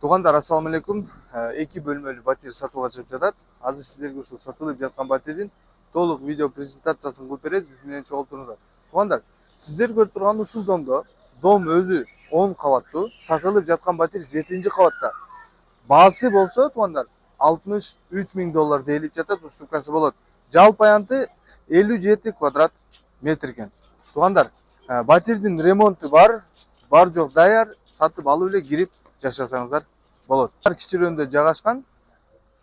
Туугандар, ассаламу алейкум. Эки бөлмөлүү батир сатууга чыгып жатат. Азыр сиздерге ушул сатылып жаткан батирдин толук видео презентациясын кылып беребиз. Биз менен чогуу туруңуздар. Туугандар, сиздер көрүп турган ушул дом өзү 10 кабаттуу, сатылып жаткан батир 7-кабатта. Баасы болсо, туугандар, $63.000 deyilip жатат, уступкасы болот. Жалпы аянты 57 квадрат метр экен. Туугандар, батирдин ремонту бар жок даяр, сатып алып эле кирип жашасаңыздар болот. Кичирөөндө жайгашкан.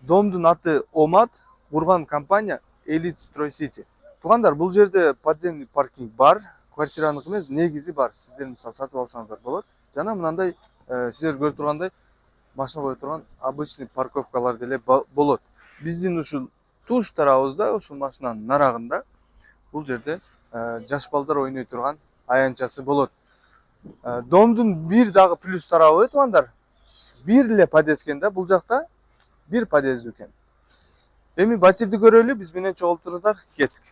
Домдун аты Омат, курган компания Elite Stroy City. Туугандар, бул жерде подземный паркинг бар, квартираныкы эмес, негизи бар. Сиздер мисалы сатып алсаңыздар болот. Жана мынандай сиздер көрүп тургандай машина кое турган обычный парковкалар деле болот. Биздин ушул туш тарабыбызда, ушул машинанын нарагында бул жерде жаш балдар ойной турган аянтчасы болот. Домдун бир дагы плюс тарабы, туугандар, бир эле подъезд экен да, бул жакта бир подъезд экен. Эми батирди көрөлү, биз менен чогулуп туруңуздар, кеттик.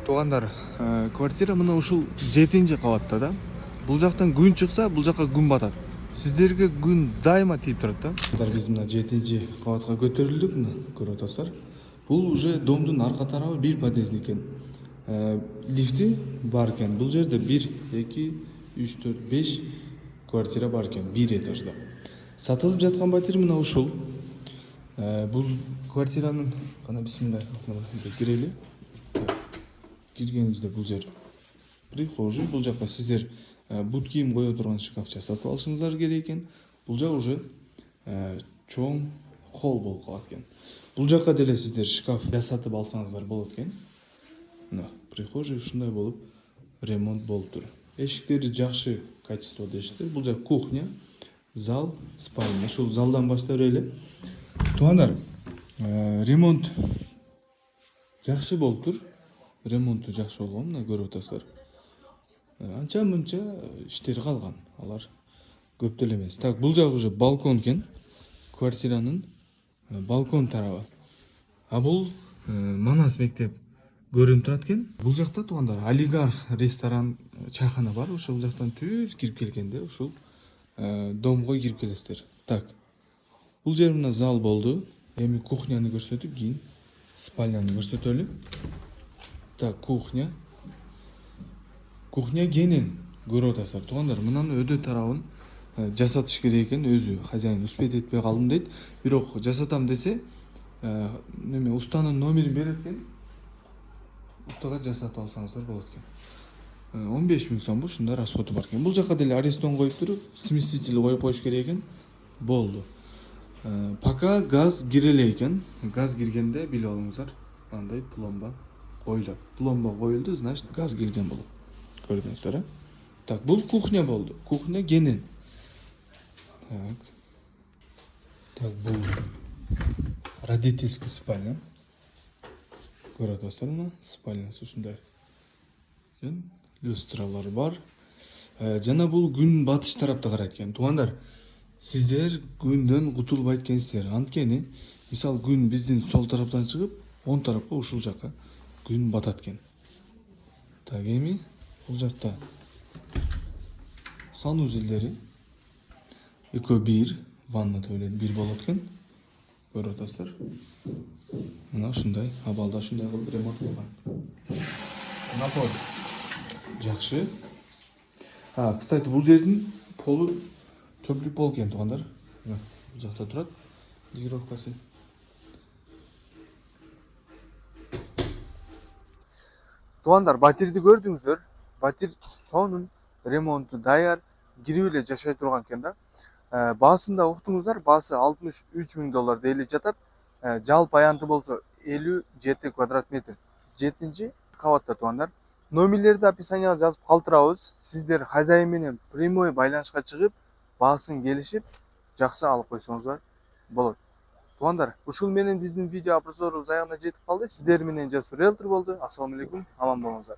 Туугандар, квартира мына ушул 7-кабатта да. Бул жактан күн чыкса, бул жакка күн батат. Сиздерге күн дайыма тийип турат да. Биз мына 7-кабатка көтөрүлдүк, мына көрүп атасыздар. Бул уже домдун арка тарабы бир подъезд экен. Лифти бар экен. Бул жерде 1, 2, 3, 4, 5 квартира бар экен, бир этажда. Сатылып жаткан батир мына ушул. Бул квартиранын кана бисмилlah кирели. Киргенибизде бул жер прихожий. Бул жакка сиздер бут кийим кое турган шкаф жасатып алышыңыздар керек экен. Бул жак уже чоң холл болуп калат экен. Бул жакка деле сиздер шкаф жасатып алсаңыздар болот экен. Мына прихожий ушундай болуп ремонт болуптур. Эшиктери жакшы качестводо эшиктер. Бул жак кухня, зал, спальня. Ушул залдан баштап эле. Туугандар, ремонт жакшы болуптур. Ремонту жакшы болгон, мына көрүп атасыздар. Анча мынча иштери калган. Алар көп деле эмес. Так, бул жак уже балкон экен. Квартиранын балкон тарабы. А бул Манас мектеп көрүнүп турат экен. Бул жакта, туугандар, олигарх ресторан, чайхана бар. Ошол жактан түз кирип келгенде ушул домго кирип келесиздер. Так. Бул жер мына зал болду. Эми кухняны көрсөтүп, кийин спальняны көрсөтөлү. Так, кухня. Кухня кенен көрүп атасыздар. Туугандар, мынаны өдө тарабын жасатыш керек экен. Өзү хозяин успеть этпей калдым дейт. Бирок жасатам десе, неме устанын номерин берет экен. Устага жасатып алсаңыздар болот экен. 15.000 сом ушундай расходу бар экен. Бул жакка деле арестон коюп туруп, сместитель коюп коюш керек экен. Болду. Пока газ киреле экен. Газ киргенде билип алыңыздар, андай пломба коюлат. Пломба коюлду, значит газ кирген болот. Көрдүңүздөр, Так, бул кухня болду. Кухня кенен. Так, бул родительский спальня. Көрүп атасыздар, мына спальнясы ушундай. Люстралар бар. Жана бул күн батыш тарапта карайт экен. Туугандар, сиздер күндөн кутулбайт экенсиздер. Анткени, мисалы күн биздин сол тараптан чыгып, оң тарапка ушул жакка күн батат экен. Так, эми бул жакта санузелдери экөө бир, ванна туалет бир болот экен. Көрүп атасыздар. Мына ушундай, абалда ушундай кылып ремонт кылган. Напол жакшы. Кстати, бул жердин полу теплый пол экен, туугандар. Бул жакта турат легировкасы. Туугандар, батирди көрдүңүздөр. Батир сонун ремонту даяр, кирип эле жашай турган экен да. Баасын да уктуңуздар, баасы $63.000 deyilip жатат. Жалпы аянты болсо 57 квадрат метр. 7-кабатта, туугандар. Номерлерди описанияга жазып калтырабыз. Сиздер хозяин менен прямой байланышка чыгып, баасын келишип, жакшы алып койсоңуздар болот. Туугандар, ушул менен биздин видео обзорубуз аягына жетип калды. Сиздер менен Жасур риэлтор болду. Ассаламу алейкум, аман болуңуздар.